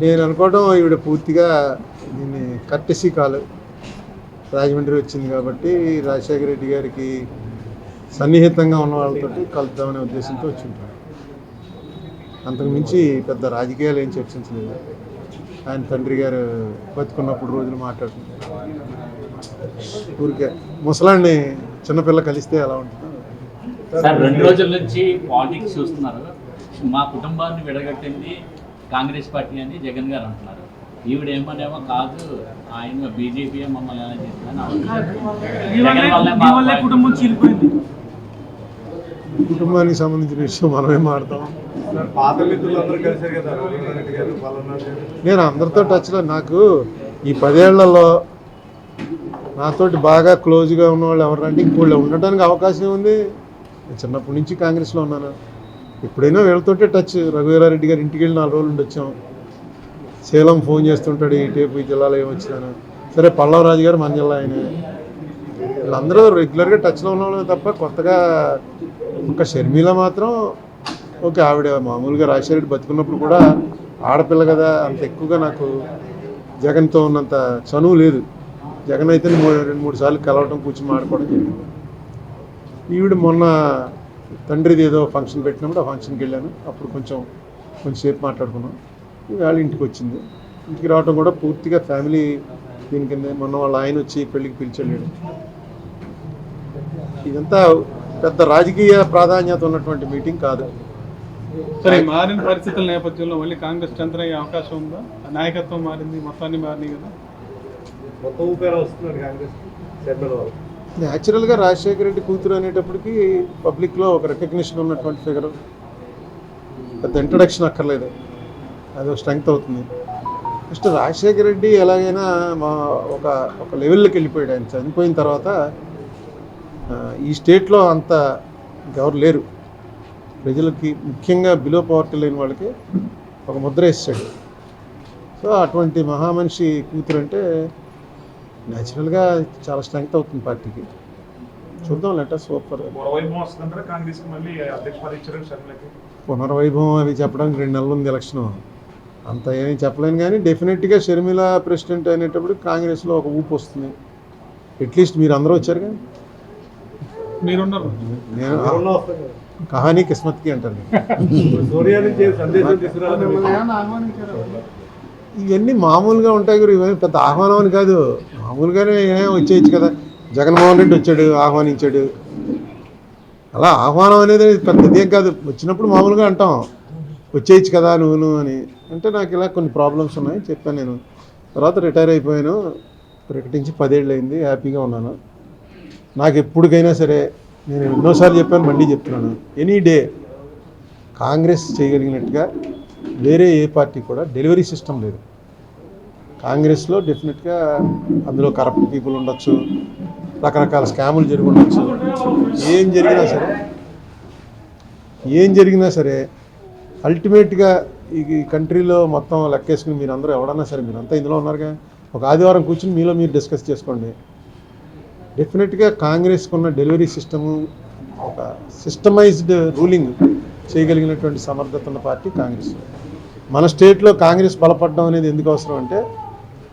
నేను అనుకోవడం ఈవిడ పూర్తిగా దీన్ని కర్టెసీ కాలు రాజమండ్రి వచ్చింది కాబట్టి రాజశేఖర రెడ్డి గారికి సన్నిహితంగా ఉన్న వాళ్ళతో కలుద్దామనే ఉద్దేశంతో వచ్చి ఉంటారు. అంతకు మించి పెద్ద రాజకీయాలు ఏం చర్చించలేదు. ఆయన తండ్రి గారు బతుకున్నప్పుడు రోజులు మాట్లాడుతున్నారు. ఊరికే ముసలాన్ని చిన్నపిల్ల కలిస్తే ఎలా ఉంటుంది సార్? 2 రోజుల నుంచి పాలిటిక్స్ చూస్తున్నారు. మా కుటుంబాన్ని విడగొట్టింది కాంగ్రెస్ పార్టీ అని జగన్ గారు అంటున్నారు. ఈవిడేమోనేమో కాదు, ఆయన బీజేపీ మమ్మల్ని ఎలా చేసిందని కుటుంబం చీలిపోయింది. కుటుంబానికి సంబంధించిన విషయం మనమేం మాడతాం. నేను అందరితో టచ్లో, నాకు ఈ 10 ఏళ్లలో నాతోటి బాగా క్లోజ్గా ఉన్నవాళ్ళు ఎవరంటే ఇంకోళ్ళు ఉండటానికి అవకాశం ఉంది. నేను చిన్నప్పటి నుంచి కాంగ్రెస్లో ఉన్నాను. ఎప్పుడైనా వీళ్ళతోటే టచ్. రఘువీరారెడ్డి గారి ఇంటికి వెళ్ళి 4 రోజులు వచ్చాం. సేలం ఫోన్ చేస్తుంటాడు, ఈ టేపు ఈ జిల్లాలో ఏమొచ్చినాను. సరే, పల్లవరాజు గారు మన జిల్లా ఆయన. వీళ్ళందరూ రెగ్యులర్గా టచ్లో ఉన్నవాళ్ళు తప్ప కొత్తగా ఒక షర్మిల మాత్రం ఓకే, ఆవిడ మామూలుగా రాజశేఖర రెడ్డి బతుకున్నప్పుడు కూడా ఆడపిల్ల కదా, అంత ఎక్కువగా నాకు జగన్తో ఉన్నంత చనువు లేదు. జగన్ అయితే 2-3 సార్లు కలవటం, కూర్చొని మాట్లాడుకోవడం జరిగింది. ఈవిడ మొన్న తండ్రిది ఏదో ఫంక్షన్ పెట్టినప్పుడు ఆ ఫంక్షన్కి వెళ్ళాను. అప్పుడు కొంచెంసేపు మాట్లాడుకున్నాం. వాళ్ళ ఇంటికి వచ్చింది. ఇంటికి రావడం కూడా పూర్తిగా ఫ్యామిలీ దీని కింద. మొన్న వాళ్ళ ఆయన వచ్చి పెళ్ళికి పిలిచాడు. ఇదంతా పెద్ద రాజకీయ ప్రాధాన్యత ఉన్నటువంటి మీటింగ్ కాదు. సరే, మారిన పరిస్థితుల నేపథ్యంలో మళ్ళీ కాంగ్రెస్ స్ట్రెంత్ అయ్యే అవకాశం ఉందా? నాయకత్వం మారింది, మొత్తాన్ని మారినాయి కదా, మొత్తం ఊపేలా వస్తున్నాడు కాంగ్రెస్. న్యాచురల్గా రాజశేఖర రెడ్డి కూతురు అనేటప్పటికి పబ్లిక్లో ఒక రికగ్నిషన్ ఉన్నటువంటి ఫిగర్. పెద్ద ఇంట్రడక్షన్ అక్కర్లేదు, అది ఒక స్ట్రెంగ్త్ అవుతుంది. ఫస్ట్ రాజశేఖర రెడ్డి ఎలాగైనా ఒక లెవెల్లోకి వెళ్ళిపోయాడు. ఆయన చనిపోయిన తర్వాత ఈ స్టేట్లో అంత ఎవరు లేరు. ప్రజలకి, ముఖ్యంగా బిలో పవర్టీ లేని వాళ్ళకి ఒక ముద్ర వేసాడు. సో అటువంటి మహామనిషి కూతురు అంటే న్యాచురల్గా చాలా స్ట్రెంగ్త్ అవుతుంది పార్టీకి. చూద్దాం, లెటర్ సూపర్. పునర్వైభవం అవి చెప్పడానికి 2 నెలలు ఉంది ఎలక్షన్. అంత ఏమీ చెప్పలేను, కానీ డెఫినెట్గా షర్మిల ప్రెసిడెంట్ అనేటప్పుడు కాంగ్రెస్లో ఒక ఊపు వస్తుంది. అట్లీస్ట్ మీరు అందరూ వచ్చారు కదా, మీరున్నారు. నేను కహానీ కిస్మత్కి అంటాను. ఇవన్నీ మామూలుగా ఉంటాయి గురు. ఇవన్నీ పెద్ద ఆహ్వానం అని కాదు, మామూలుగానే వచ్చేయచ్చు కదా. జగన్మోహన్ రెడ్డి వచ్చాడు, ఆహ్వానించాడు. అలా ఆహ్వానం అనేది పెద్దదేం కాదు. వచ్చినప్పుడు మామూలుగా అంటాం, వచ్చేయచ్చు కదా నువ్వు అని. అంటే నాకు ఇలా కొన్ని ప్రాబ్లమ్స్ ఉన్నాయి చెప్పాను. నేను తర్వాత రిటైర్ అయిపోయాను, ప్రకటించి 10 ఏళ్ళు అయింది. హ్యాపీగా ఉన్నాను. నాకు ఎప్పటికైనా సరే, నేను ఎన్నోసార్లు చెప్పాను, మళ్ళీ చెప్తున్నాను, ఎనీ డే కాంగ్రెస్ చేయగలిగినట్టుగా వేరే ఏ పార్టీ కూడా డెలివరీ సిస్టమ్ లేదు. కాంగ్రెస్లో డెఫినెట్గా అందులో కరప్ట్ పీపుల్ ఉండొచ్చు, రకరకాల స్కాములు జరిగి ఉండొచ్చు. ఏం జరిగినా సరే అల్టిమేట్గా ఈ కంట్రీలో మొత్తం లెక్కేసుకుని మీరు అందరూ ఎవడన్నా సరే, మీరంతా ఇందులో ఉన్నారుగా, ఒక ఆదివారం కూర్చుని మీలో మీరు డిస్కస్ చేసుకోండి. డెఫినెట్గా కాంగ్రెస్కి ఉన్న డెలివరీ సిస్టము, ఒక సిస్టమైజ్డ్ రూలింగ్ చేయగలిగినటువంటి సమర్థత ఉన్న పార్టీ కాంగ్రెస్. మన స్టేట్లో కాంగ్రెస్ బలపడడం అనేది ఎందుకు అవసరం అంటే,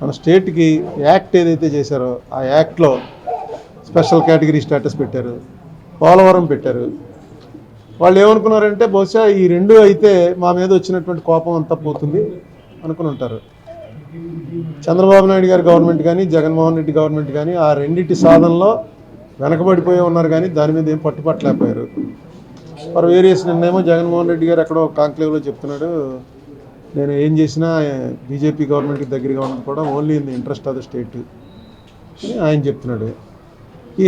మన స్టేట్కి యాక్ట్ ఏదైతే చేశారో ఆ యాక్ట్లో స్పెషల్ కేటగిరీ స్టేటస్ పెట్టారు, పోలవరం పెట్టారు. వాళ్ళు ఏమనుకున్నారంటే, బహుశా ఈ 2 అయితే మా మీద వచ్చినటువంటి కోపం అంతా పోతుంది అనుకుని ఉంటారు. చంద్రబాబు నాయుడు గారి గవర్నమెంట్ కానీ, జగన్మోహన్ రెడ్డి గవర్నమెంట్ కానీ ఆ రెండింటి సాధనలో వెనకబడిపోయి ఉన్నారు, కానీ దాని మీద ఏం పట్టుపట్టలేకపోయారు. For various. నిన్నేమో జగన్మోహన్ రెడ్డి గారు ఎక్కడో కాంక్లేవ్లో చెప్తున్నాడు, నేను ఏం చేసినా బీజేపీ గవర్నమెంట్కి దగ్గరగా ఉన్నది కూడా only in the interest of the state అని ఆయన చెప్తున్నాడు.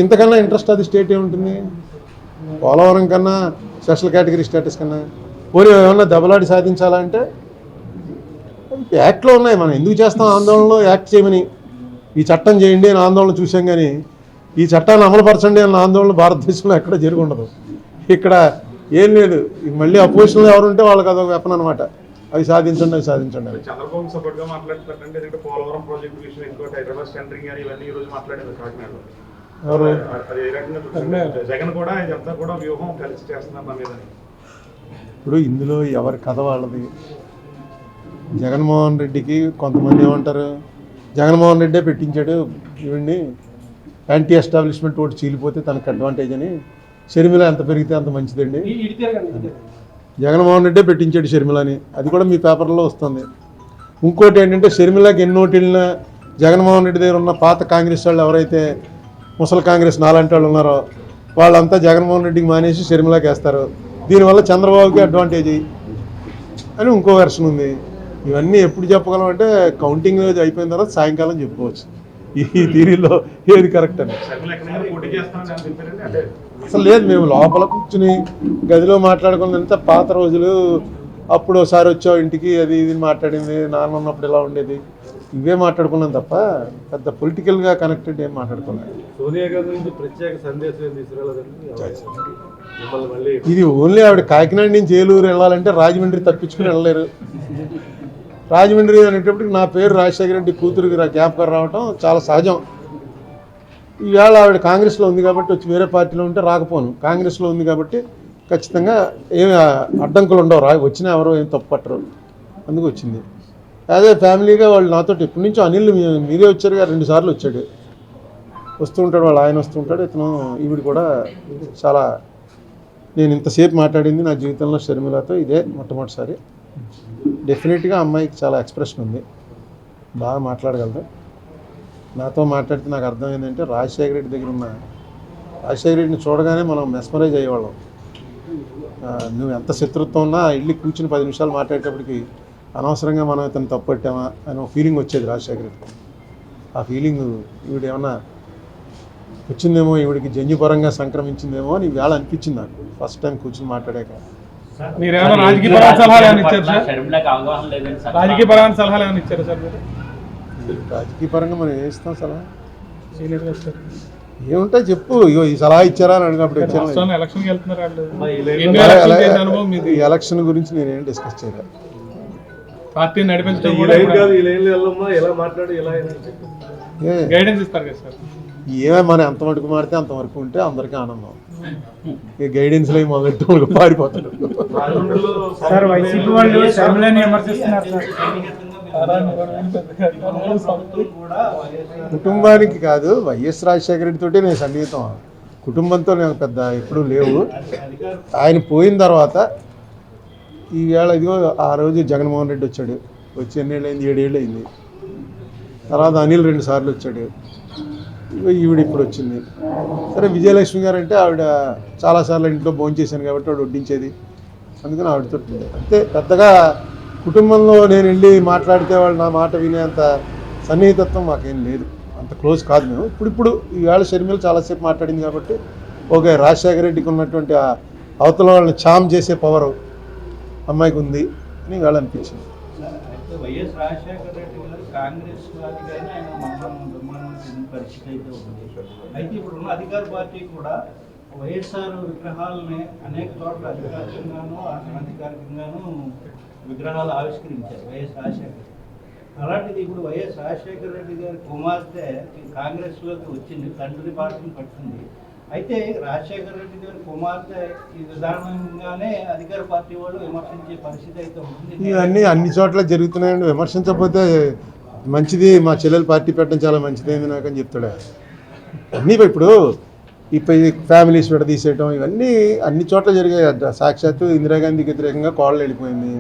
ఇంతకన్నా ఇంట్రెస్ట్ ఆఫ్ ది స్టేట్ ఏముంటుంది? పోలవరం కన్నా, స్పెషల్ కేటగిరీ స్టేటస్ కన్నా పోనీ ఏమన్నా దెబ్బలాడి సాధించాలంటే యాక్ట్లో ఉన్నాయి. మనం ఎందుకు చేస్తాం ఆందోళనలో? యాక్ట్ చేయమని, ఈ చట్టం చేయండి అని ఆందోళన చూసాం, కానీ ఈ చట్టాన్ని అమలుపరచండి అన్న ఆందోళన భారతదేశంలో ఎక్కడ జరిగి ఉండదు. ఇక్కడ ఏం లేదు. మళ్ళీ అపోజిషన్లో ఎవరుంటే వాళ్ళకి అదొక వెపన్ అనమాట. అవి సాధించండి, అవి సాధించండి. చంద్రబాబు సపోర్ట్గా మాట్లాడుతున్నారంటే పోలవరం ప్రాజెక్టు విషయం, ఇంకోటి హైదరాబాద్ సెంటరింగ్ అని ఇవన్నీ ఈ రోజు మాట్లాడారు కాకినాడలో. ఎవరు అది ఏ రకంగా చూస్తారు? జగన్ కూడా ఇదంతా కూడా వ్యూహం కలిసి చేస్తున్నారు మా మీద. ఇప్పుడు ఇందులో ఎవరి కథ వాళ్ళది. జగన్మోహన్ రెడ్డికి కొంతమంది ఏమంటారు, జగన్మోహన్ రెడ్డే పెట్టించాడు ఈవిడ్ని, యాంటీ ఎస్టాబ్లిష్మెంట్ ఓటు చీలిపోతే తనకు అడ్వాంటేజ్ అని. షర్మిల ఎంత పెరిగితే అంత మంచిదండి. జగన్మోహన్ రెడ్డే పెట్టించాడు షర్మిలని, అది కూడా మీ పేపర్లో వస్తుంది. ఇంకోటి ఏంటంటే షర్మిలకి ఎన్నోటి వెళ్ళినా జగన్మోహన్ రెడ్డి దగ్గర ఉన్న పాత కాంగ్రెస్ వాళ్ళు ఎవరైతే ముసలి కాంగ్రెస్ నాలాంటి వాళ్ళు ఉన్నారో వాళ్ళంతా జగన్మోహన్ రెడ్డికి మానేసి షర్మిలకి వేస్తారు. దీనివల్ల చంద్రబాబుకి అడ్వాంటేజ్ అని ఇంకో వెర్షన్ ఉంది. ఇవన్నీ ఎప్పుడు చెప్పగలం అంటే కౌంటింగ్ అయిపోయిన తర్వాత సాయంకాలం చెప్పుకోవచ్చు ఈ థీరీలో ఏది కరెక్ట్ అని. అసలు లేదు, మేము లోపల కూర్చుని గదిలో మాట్లాడుకున్నంత పాత రోజులు, అప్పుడు ఒకసారి వచ్చావు ఇంటికి అది ఇది మాట్లాడింది, నాన్న ఉన్నప్పుడు ఇలా ఉండేది, ఇవే మాట్లాడుకున్నాం తప్ప పెద్ద పొలిటికల్గా కనెక్టెడ్ ఏం మాట్లాడుకున్నాం. సోనియా గాంధీ నుంచి ప్రత్యేక సందేశం తీసుకురాలేదండి మిమ్మల్ని మళ్ళీ. ఇది ఓన్లీ ఆవిడ కాకినాడ నుంచి ఏలూరు వెళ్ళాలంటే రాజమండ్రి తప్పించుకుని వెళ్ళలేరు. రాజమండ్రి అనేటప్పటికి నా పేరు రాజశేఖర రెడ్డి కూతురికి జ్ఞాపకం రావటం చాలా సహజం. ఈవేళ ఆవిడ కాంగ్రెస్లో ఉంది కాబట్టి వచ్చి వేరే పార్టీలో ఉంటే రాకపోను, కాంగ్రెస్లో ఉంది కాబట్టి ఖచ్చితంగా ఏమి అడ్డంకులు ఉండవు, వచ్చినా ఎవరో ఏం తప్పు పట్టరు, అందుకు వచ్చింది. అదే ఫ్యామిలీగా వాళ్ళు నాతో ఎప్పటి నుంచో అనిల్ మీరే వచ్చారు కదా, 2 సార్లు వచ్చాడు, వస్తూ ఉంటాడు, వాళ్ళు ఆయన వస్తూ ఉంటాడు. ఇతను ఈవిడ కూడా చాలా, నేను ఇంతసేపు మాట్లాడింది నా జీవితంలో షర్మిలతో ఇదే మొట్టమొదటిసారి. డెఫినెట్గా అమ్మాయికి చాలా ఎక్స్ప్రెషన్ ఉంది, బాగా మాట్లాడగలదు. నాతో మాట్లాడితే నాకు అర్థం ఏంటంటే రాజశేఖర రెడ్డి దగ్గర ఉన్న, రాజశేఖర రెడ్డిని చూడగానే మనం మెస్మరైజ్ అయ్యేవాళ్ళం. నువ్వు ఎంత శత్రుత్వం ఉన్నా ఇల్లు కూర్చుని 10 నిమిషాలు మాట్లాడేటప్పటికి అనవసరంగా మనం ఇతను తప్పట్టామా అని ఒక ఫీలింగ్ వచ్చేది రాజశేఖర రెడ్డికి. ఆ ఫీలింగ్ ఈవిడ ఏమన్నా వచ్చిందేమో, ఈవిడికి జన్యుపరంగా సంక్రమించిందేమో అని వేళ అనిపించింది నాకు ఫస్ట్ టైం కూర్చుని మాట్లాడాక. మీరేమైనా రాజకీయపరమైన సలహాలు ఏమైనా ఇచ్చారు సార్? షర్మిలకు అవగాహన లేదని సార్ రాజకీయపరమైన సలహాలు ఏమైనా ఇచ్చారు సార్ మీరు? రాజకీయ పరంగా మనం ఏం ఇస్తాం సలహా? సీనియర్గా సార్ ఏముంటాయి చెప్పు, ఇగో ఈ సలహా ఇచ్చారా అని అడిగినప్పుడు ఇచ్చాను. ఎలక్షన్కి వెళ్తున్నారు వాళ్ళు, ఈ ఎలక్షన్ గురించి నేనేం డిస్కస్ చేయలేదు. పార్టీని నడిపించడం ఈ కూడా లైన్ కాదు, ఈ లైన్లో వెళ్ళమ్మా, ఎలా మాట్లాడు, ఎలా గైడెన్స్ ఇస్తారు కదా సార్. ఏమే మనం ఎంత మటుకు మారితే అంతవరకు ఉంటే అందరికీ ఆనందం. ఈ గైడెన్స్లో మొదలెట్టు వాళ్ళకి పారిపోతాడు. సార్ వైసీపీ వాళ్ళు షర్మిలని విమర్శిస్తున్నారు సార్. కుటుంబానికి కాదు, వైఎస్ రాజశేఖర రెడ్డితోటే నేను సన్నిహితం, కుటుంబంతో నాకు పెద్ద ఎప్పుడూ లేవు. ఆయన పోయిన తర్వాత ఈవేళ ఇదిగో ఆ రోజు జగన్మోహన్ రెడ్డి వచ్చాడు, వచ్చి ఎన్నేళ్ళు అయింది, 7 ఏళ్ళు అయింది. తర్వాత అనిల్ 2 సార్లు వచ్చాడు, ఈవిడ ఇప్పుడు వచ్చింది. సరే విజయలక్ష్మి గారు అంటే ఆవిడ చాలాసార్లు ఇంట్లో భోంచేశాను కాబట్టి ఆవిడ వడ్డించేది, అందుకని ఆవిడతో అంతే. పెద్దగా కుటుంబంలో నేను వెళ్ళి మాట్లాడితే వాళ్ళు నా మాట వినేంత సన్నిహితత్వం మాకేం లేదు, అంత క్లోజ్ కాదు మేము. ఇప్పుడు ఈవేళ షర్మిల చాలాసేపు మాట్లాడింది కాబట్టి ఓకే, రాజశేఖర రెడ్డికి ఉన్నటువంటి ఆ అవతల వాళ్ళని చామ్ చేసే పవర్ అమ్మాయికి ఉంది అని ఈవేళ అనిపించింది. వైఎస్ రాజశేఖర రెడ్డి గారు కాంగ్రెస్ వారిగానే ఆయన నిర్మాణం చెందిన పరిస్థితి అయితే ఉంది. అయితే ఇప్పుడున్న అధికార పార్టీ కూడా వైఎస్ఆర్ విగ్రహాలని అనేక చోట్ల అధికారికంగాను అనధికారికంగాను విగ్రహాలు ఆవిష్కరించారు వైఎస్ రాజశేఖర రెడ్డి. అలాంటిది ఇప్పుడు వైఎస్ రాజశేఖర రెడ్డి గారి కుమార్తె కాంగ్రెస్లోకి వచ్చింది, తండ్రి పార్టీని పట్టింది. అయితే రాజశేఖర రెడ్డి గారి కుమార్తె ఈ విధానంగానే అధికార పార్టీ వాళ్ళు విమర్శించే పరిస్థితి అయితే ఉంటుంది. ఇవన్నీ అన్ని చోట్ల జరుగుతున్నాయండి, విమర్శించకపోతే మంచిది, మా చెల్లెలు పార్టీ పెట్టడం చాలా మంచిదైంది నాకు అని చెప్తాడు. అన్నీ ఇప్పుడు ఫ్యామిలీస్ విడదీసేయటం ఇవన్నీ అన్ని చోట్ల జరిగాయి. సాక్షాత్తు ఇందిరాగాంధీకి వ్యతిరేకంగా కోడలు వెళ్ళిపోయింది,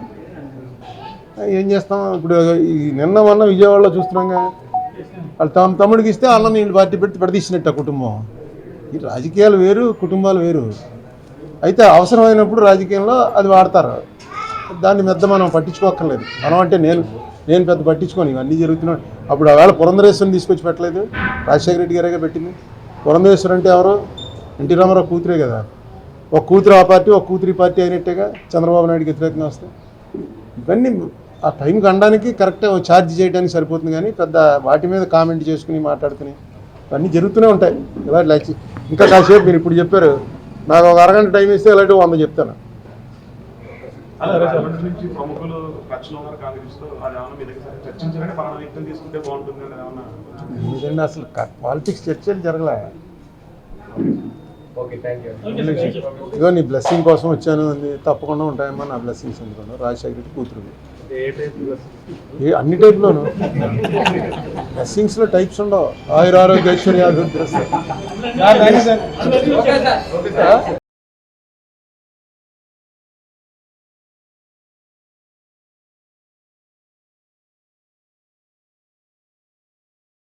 ఏం చేస్తాం. ఇప్పుడు నిన్న మొన్న విజయవాడలో చూస్తున్నాగా, వాళ్ళు తమ్ముడికి ఇస్తే అన్న నీళ్ళు పార్టీ పెట్టి విడదీసినట్టు ఆ కుటుంబం. ఈ రాజకీయాలు వేరు, కుటుంబాలు వేరు. అయితే అవసరమైనప్పుడు రాజకీయంలో అది వాడతారు, దాన్ని పెద్ద మనం పట్టించుకోక్కర్లేదు. మనం అంటే నేను పెద్ద పట్టించుకోను, ఇవన్నీ జరుగుతున్నాయి. అప్పుడు ఆవేళ పురంధరేశ్వరిని తీసుకొచ్చి పెట్టలేదు, రాజశేఖర రెడ్డి గారే పెట్టింది. పురంధరేశ్వరి అంటే ఎవరు? ఎన్టీ రామారావు కూతురే కదా. ఒక కూతురు ఆ పార్టీ, ఒక కూతురి పార్టీ అయినట్టేగా చంద్రబాబు నాయుడుకి వ్యతిరేకంగా వస్తాయి. ఇవన్నీ ఆ టైంకి అనడానికి కరెక్ట్గా ఛార్జ్ చేయడానికి సరిపోతుంది, కానీ పెద్ద వాటి మీద కామెంట్ చేసుకుని మాట్లాడుకుని ఇవన్నీ జరుగుతూనే ఉంటాయి. ఇలా ఇంకా కాసేపు మీరు ఇప్పుడు చెప్పారు, నాకు ఒక అరగంట టైం ఇస్తే ఇలాంటి 100 చెప్తాను. ప్రముఖులు రక్షణ కాంగ్రెస్ తో అదేమన్నా మీ దగ్గర చర్చించాలని పలానా వ్యక్తిని తీసుకుంటే బాగుంటుంది అని ఏమన్నా? ఎందుకంటే అసలు పాలిటిక్స్ చర్చలు జరగలే. ఓకే థ్యాంక్ యూ ఇదిగో నీ బ్లెస్సింగ్ కోసం వచ్చాను అంది, తప్పకుండా ఉంటాయమ్మా నా బ్లెస్సింగ్స్ అందుకున్నాను. రాజశేఖర రెడ్డి కూతురు ఏ టైప్ అన్ని టైప్లోను బ్లెస్సింగ్స్లో టైప్స్ ఉండవు. ఆయురారోగ్య ఐశ్వర్యాభివృద్ధి. Sir thank you sir.